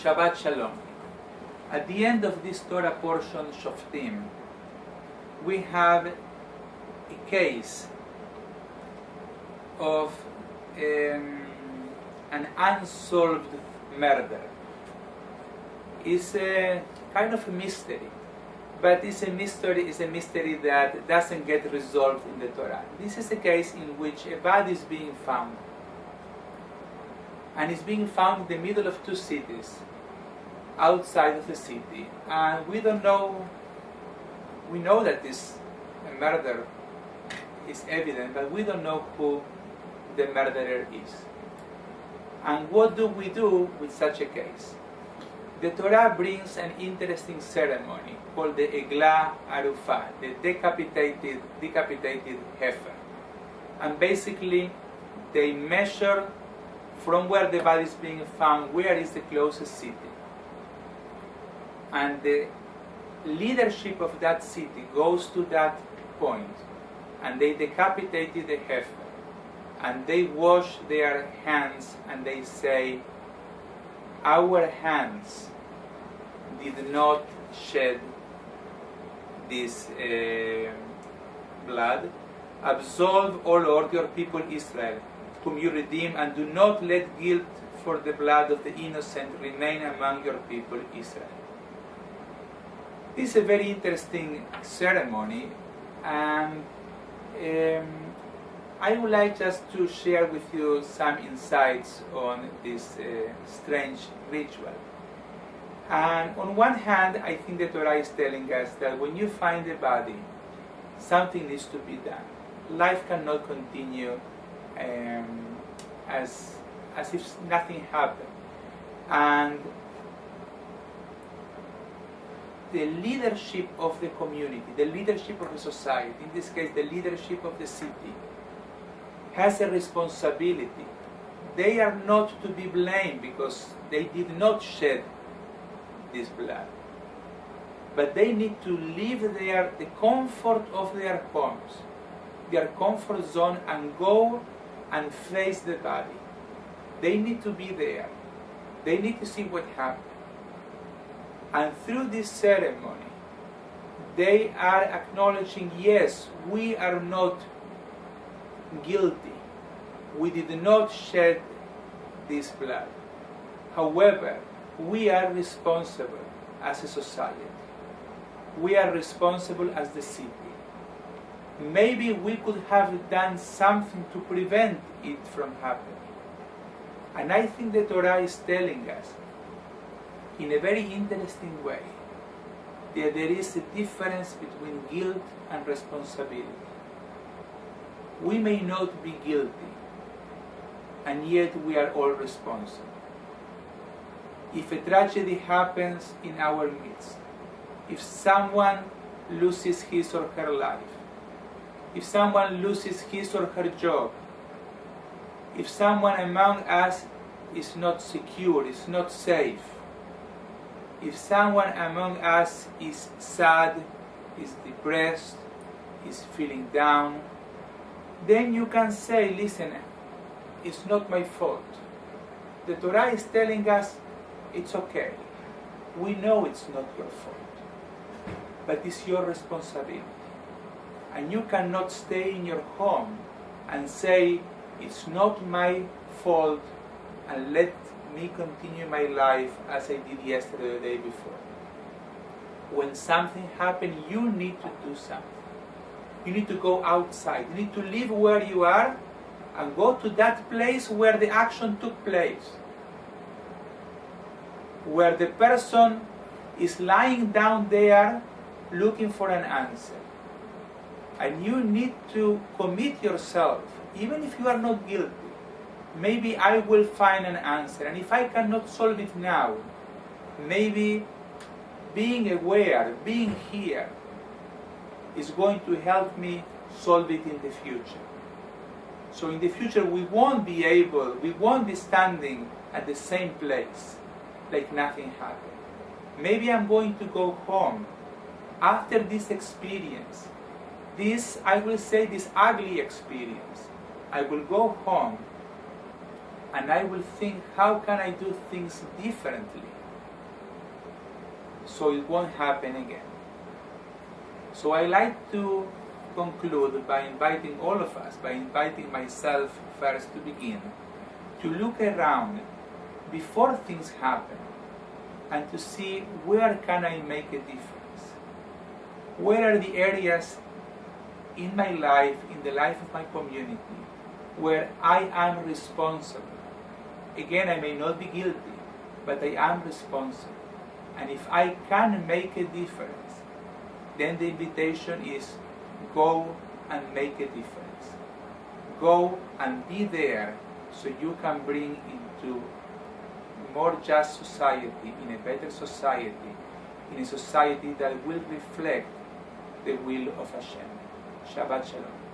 Shabbat Shalom. At the end of this Torah portion, Shoftim, we have a case of an unsolved murder. It's a kind of a mystery, but it's a mystery that doesn't get resolved in the Torah. This is a case in which a body is being found, and it's being found in the middle of two cities, outside of the city, and we don't know. We know that this murder is evident, but we don't know who the murderer is. And what do we do with such a case? The Torah brings an interesting ceremony called the Eglah Arufah, the decapitated heifer. And basically, they measure from where the body is being found, where is the closest city. And the leadership of that city goes to that point, and they decapitated the heifer. And they wash their hands and they say, our hands did not shed this blood. Absolve, O Lord, your people Israel, whom you redeem, and do not let guilt for the blood of the innocent remain among your people Israel. This is a very interesting ceremony, and I would like just to share with you some insights on this strange ritual. And on one hand, I think the Torah is telling us that when you find a body, something needs to be done. Life cannot continue as if nothing happened. And the leadership of the community, the leadership of the society, in this case the leadership of the city, has a responsibility. They are not to be blamed because they did not shed this blood. But they need to leave the comfort of their homes, their comfort zone, and go and face the body. They need to be there. They need to see what happened. And through this ceremony, they are acknowledging, yes, we are not guilty. We did not shed this blood. However, we are responsible as a society. We are responsible as the city. Maybe we could have done something to prevent it from happening. And I think the Torah is telling us, in a very interesting way, that there is a difference between guilt and responsibility. We may not be guilty, and yet we are all responsible. If a tragedy happens in our midst, if someone loses his or her life, if someone loses his or her job, if someone among us is not secure, is not safe, if someone among us is sad, is depressed, is feeling down, then you can say, listen, it's not my fault. The Torah is telling us it's okay. We know it's not your fault, but it's your responsibility. And you cannot stay in your home and say, it's not my fault, and let me continue my life as I did yesterday or the day before. When something happens, you need to do something. You need to go outside. You need to leave where you are and go to that place where the action took place, where the person is lying down there looking for an answer. And you need to commit yourself, even if you are not guilty. Maybe I will find an answer, and if I cannot solve it now, maybe being aware, being here, is going to help me solve it in the future. So in the future we won't be standing at the same place like nothing happened. Maybe I'm going to go home after this experience, this ugly experience. I will go home and I will think, how can I do things differently so it won't happen again. So I like to conclude by inviting all of us, by inviting myself first to begin, to look around before things happen and to see where can I make a difference. Where are the areas in my life, in the life of my community, where I am responsible. Again, I may not be guilty, but I am responsible. And if I can make a difference, then the invitation is go and make a difference. Go and be there so you can bring into a more just society, in a better society, in a society that will reflect the will of Hashem. Shabbat Shalom.